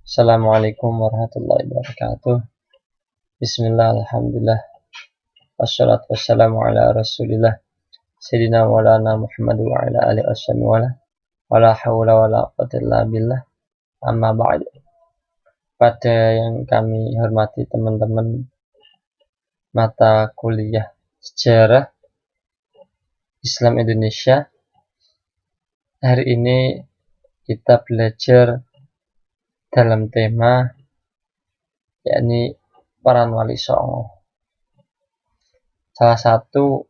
Assalamualaikum warahmatullahi wabarakatuh. Bismillah, alhamdulillah, wassalatu wassalamu ala rasulillah Sayyidina Maulana Muhammad wa ala alihi wasallam wa la hawla wa la quwwata illa billah. Amma ba'd. Pada yang kami hormati teman-teman mata kuliah sejarah Islam Indonesia, hari ini kita belajar dalam tema yakni peran Wali Songo. Salah satu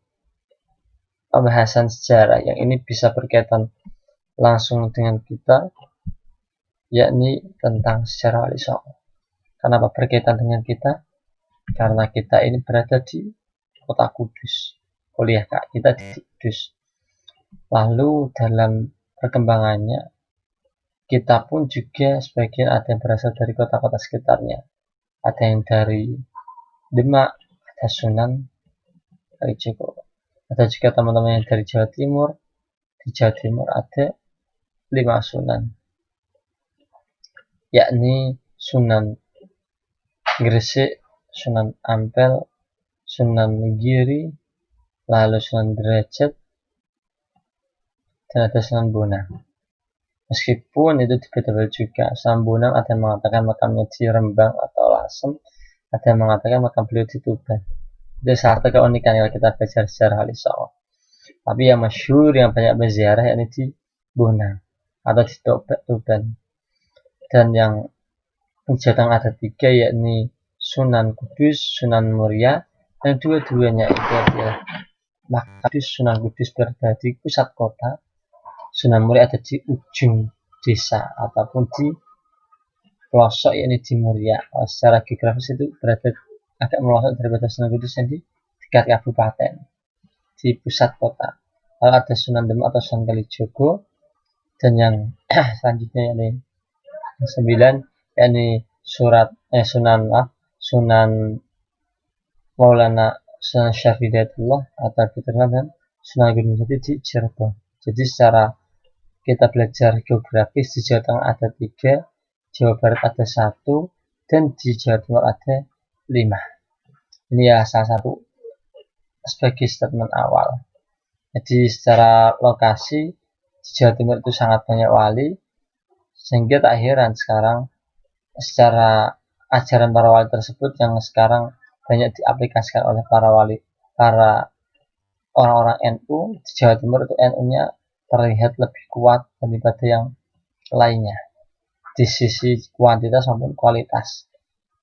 pembahasan sejarah yang ini bisa berkaitan langsung dengan kita, yakni tentang sejarah Wali Songo. Kenapa berkaitan dengan kita? Karena kita ini berada di kota Kudus, kuliah kita di Kudus. Lalu dalam perkembangannya, kita pun juga sebagian ada yang berasal dari kota-kota sekitarnya. Ada yang dari Demak, ada Sunan Kalijogo. Ada juga teman-teman yang dari Jawa Timur. Di Jawa Timur ada 5 sunan, yakni Sunan Gresik, Sunan Ampel, Sunan Giri, lalu Sunan Derajat, dan ada Sunan Bonang. Meskipun itu debatable juga, Sunan Bonang ada yang mengatakan makamnya di Rembang atau Lasem, ada yang mengatakan makam beliau di Tuban. Itu salah satu keunikan kalau kita belajar sejarah Wali Songo. Tapi yang masyhur, yang banyak berziarah yakni di Bonang atau di Tuban. Dan yang Jateng ada 3, yakni Sunan Kudus, Sunan Muria, dan dua-duanya itu adalah Kudus. Sunan Kudus berada di pusat kota, Sunan Muria ada di ujung desa ataupun di pelosok, yakni di Muria. Secara geografis itu berada agak melosok daripada Sunan Kudus yang di dekat kabupaten, di pusat kota. Lalu ada Sunan Demak atau Sunan Kalijogo, dan yang selanjutnya yakni 9, yakni Sunan Maulana Sunan Syarifuddaullah atau dikenal dan Sunan Gunung Jati di Cirebon. Jadi secara kita belajar geografis, di Jawa Tengah ada 3, Jawa Barat ada 1, dan di Jawa Timur ada 5. Ini ya salah satu sebagai statement awal. Jadi secara lokasi di Jawa Timur itu sangat banyak wali, sehingga tak heran sekarang secara ajaran para wali tersebut yang sekarang banyak diaplikasikan oleh para orang-orang NU di Jawa Timur. Itu NU-nya terlihat lebih kuat daripada yang lainnya di sisi kuantitas maupun kualitas.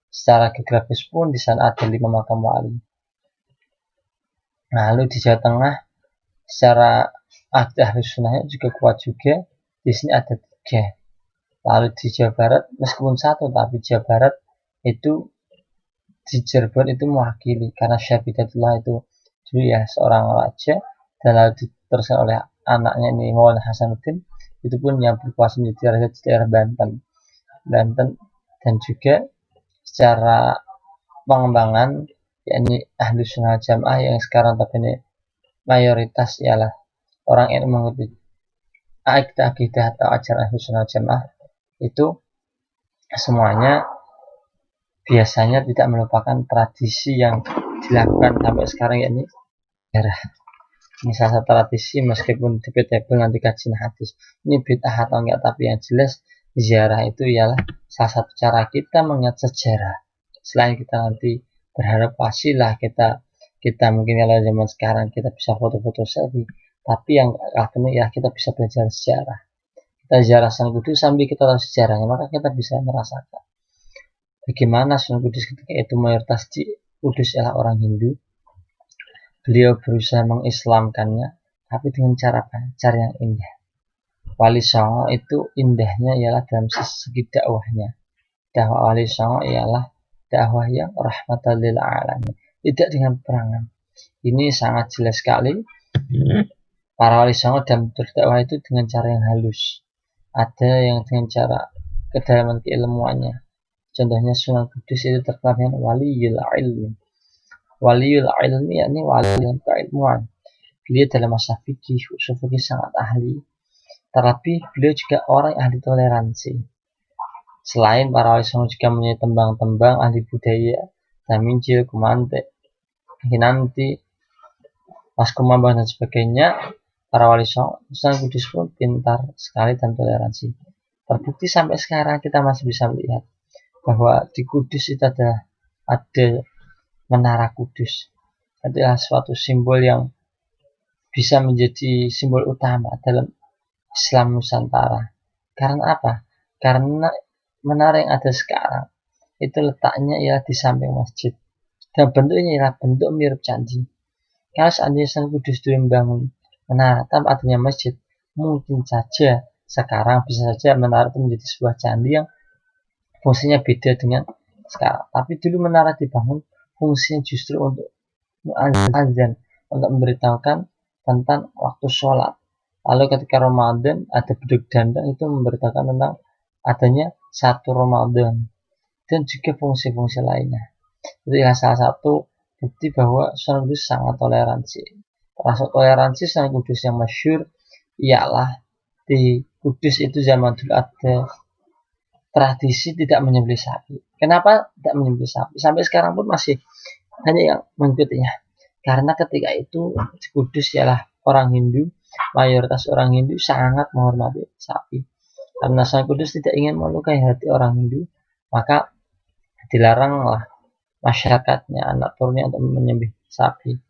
Secara geografis pun di sana ada 5 makam wali. Lalu di Jawa Tengah secara ahli sunnahnya juga kuat juga, di sini ada 3. Lalu di Jawa Barat meskipun 1, tapi Jawa Barat itu di Cirebon itu mewakili karena Syarifuddaullah itu dulu ya seorang raja, dan lalu diteruskan oleh anaknya ini Maulana Hasanuddin, itu pun yang berkuasa menjadi raja di daerah Banten, dan juga secara pengembangan yakni ahli sunnah jamaah yang sekarang tapi ini mayoritas ialah orang yang mengikuti akidah atau ajaran ahli sunnah jamaah, itu semuanya biasanya tidak melupakan tradisi yang dilakukan sampai sekarang, yakni ziarah. Ini salah satu tradisi, meskipun debatable nanti kajian hadis ini bid'ah atau enggak, tapi yang jelas ziarah itu ialah salah satu cara kita mengingat sejarah. Selain kita nanti berharap pastilah kita mungkin kalau zaman sekarang kita bisa foto-foto selfie, tapi yang akhirnya ya kita bisa belajar sejarah. Kita ziarah Sunan Kudus sambil kita tahu sejarahnya, maka kita bisa merasakan bagaimana Sunan Kudus ketika itu mayoritas di Kudus ialah orang Hindu. Beliau berusaha mengislamkannya, tapi dengan cara yang indah. Wali Songo itu indahnya ialah dalam segi dakwahnya. Dakwah Wali Songo ialah dakwah yang rahmatan lil alamin, tidak dengan perangan. Ini sangat jelas sekali. Para Wali Songo dalam berdakwah itu dengan cara yang halus, ada yang dengan cara kedalaman keilmuannya. Contohnya Sunan Kudus itu terkenal dengan waliyul ilmi. Waliyul ilmi yakni wali dalam keilmuan. Beliau dalam masalah fikih, usul fikih sangat ahli. Tapi beliau juga orang yang ahli toleransi. Selain para wali songo juga mempunyai tembang-tembang ahli budaya, Daminjil, Kumante, Kinanti, Mas Kumambang dan sebagainya. Para wali songo Sunan Kudus pun pintar sekali dan toleransi. Terbukti sampai sekarang kita masih bisa melihat bahwa di Kudus itu ada Menara Kudus. Adalah suatu simbol yang bisa menjadi simbol utama dalam Islam Nusantara. Karena apa? Karena menara yang ada sekarang itu letaknya ialah di samping masjid dan bentuknya ialah bentuk mirip candi. Kalau seandainya Sunan Kudus dulu membangun menara tanpa adanya masjid, mungkin saja sekarang bisa saja menara itu menjadi sebuah candi yang fungsinya beda dengan sekarang. Tapi dulu menara dibangun fungsinya justru untuk azan, untuk memberitahukan tentang waktu sholat. Lalu ketika Ramadan ada beduk dandang, itu memberitakan tentang adanya satu Ramadan dan juga fungsi-fungsi lainnya. Itu adalah salah satu bukti bahwa Sunan Kudus sangat toleransi. Termasuk toleransi Sunan Kudus yang masyhur ialah di Kudus itu zaman dulu ada tradisi tidak menyembelih sapi. Kenapa tidak menyembelih sapi? Sampai sekarang pun masih hanya yang mengikutinya. Karena ketika itu di Kudus ialah orang Hindu, mayoritas orang Hindu sangat menghormati sapi. Karena Sunan Kudus tidak ingin melukai hati orang Hindu, maka dilaranglah masyarakatnya, anak turunnya untuk menyembelih sapi.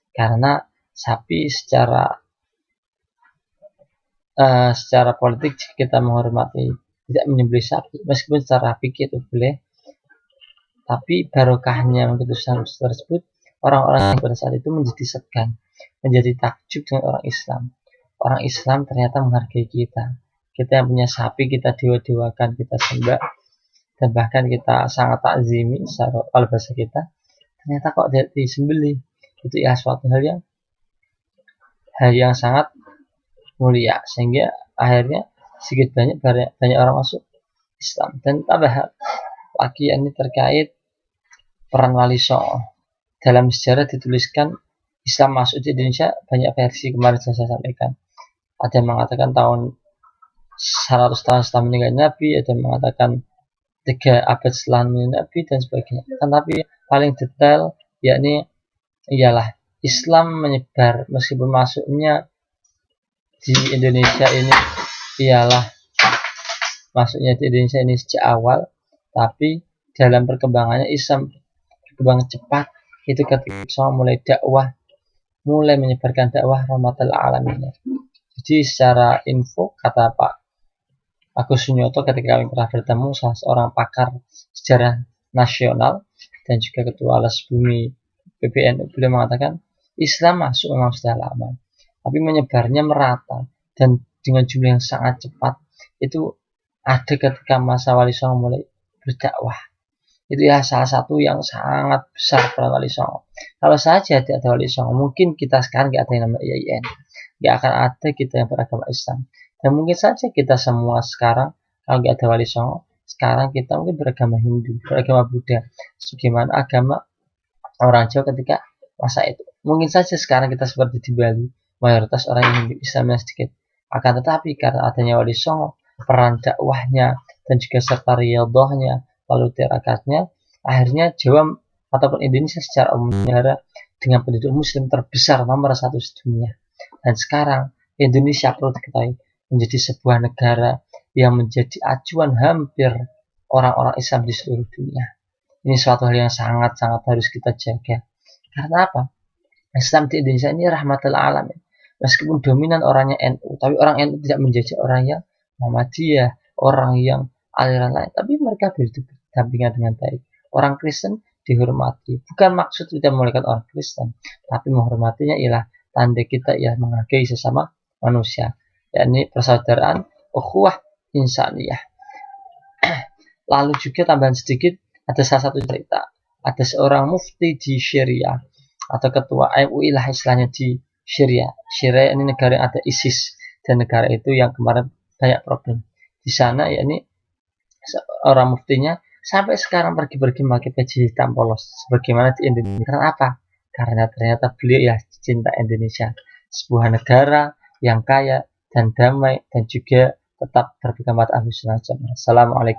Karena sapi secara politik kita menghormati tidak menyembelih sapi, meskipun secara fikih itu boleh, tapi barokahnya keputusan tersebut orang-orang yang pada saat itu menjadi segan, menjadi takjub dengan orang Islam. Orang Islam ternyata menghargai kita yang punya sapi kita dewa-dewakan, kita sembah, dan bahkan kita sangat takzimi secara kalau bahasa kita. Ternyata kok disembelih, itu ya suatu hal yang sangat mulia, sehingga akhirnya sedikit banyak orang masuk Islam. Dan tambah lagi ini terkait peran Wali Songo. Dalam sejarah dituliskan Islam masuk di Indonesia banyak versi, kemarin saya sampaikan. Ada yang mengatakan tahun 100 tahun setelah meninggal Nabi, ada yang mengatakan 3 abad setelah meninggal Nabi dan sebagainya. Tetapi paling detail yakni ialah Islam menyebar meskipun masuknya di Indonesia ini ialah masuknya di Indonesia ini sejak awal, tapi dalam perkembangannya Islam berkembang cepat itu ketika mulai menyebarkan dakwah rahmatal alamin. Jadi secara info kata Pak Agus Sunyoto ketika kami pernah bertemu, salah seorang pakar sejarah nasional dan juga ketua alas bumi PBNU, beliau mengatakan Islam masuk memang sudah lama, tapi menyebarnya merata dan dengan jumlah yang sangat cepat. Itu ada ketika masa Wali Songo mulai berdakwah. Itu ya salah satu yang sangat besar peran Wali Songo. Kalau saja tidak ada Wali Songo, mungkin kita sekarang nggak ada yang namanya IAIN, nggak akan ada kita yang beragama Islam. Dan mungkin saja kita semua sekarang kalau nggak ada Wali Songo, sekarang kita mungkin beragama Hindu, beragama Buddha, sebagaimana agama orang Jawa ketika masa itu. Mungkin saja sekarang kita seperti di Bali, mayoritas orang yang Hindu, Islamnya sedikit. Akan tetapi karena adanya Wali Songo, peran dakwahnya dan juga serta riyadhahnya, lalu tirakatnya, akhirnya Jawa ataupun Indonesia secara umum negara dengan penduduk Muslim terbesar nomor 1 dunia. Dan sekarang Indonesia perlu diketahui menjadi sebuah negara yang menjadi acuan hampir orang-orang Islam di seluruh dunia. Ini suatu hal yang sangat-sangat harus kita jaga. Karena apa? Islam di Indonesia ini rahmatul alamin. Meskipun dominan orangnya NU, tapi orang NU tidak menjajah orang yang Muhammadiyah, orang yang aliran lain, tapi mereka berhidup berdampingan dengan baik. Orang Kristen dihormati. Bukan maksud kita memuliakan orang Kristen, tapi menghormatinya ialah tanda kita ialah menghargai sesama manusia, yakni persaudaraan, ukhuwah insaniyah. Lalu juga tambahan sedikit, ada salah satu cerita, ada seorang mufti di Syria atau ketua MUI lah istilahnya di Syria. Syria ini negara yang ada ISIS, dan negara itu yang kemarin banyak problem di sana, yakni orang muftinya sampai sekarang pergi-pergi memakai baju hitam polos sebagaimana di Indonesia. Karena apa? Karena ternyata beliau ya cinta Indonesia, sebuah negara yang kaya dan damai dan juga tetap beragama Ahlus Sunnah. Assalamualaikum.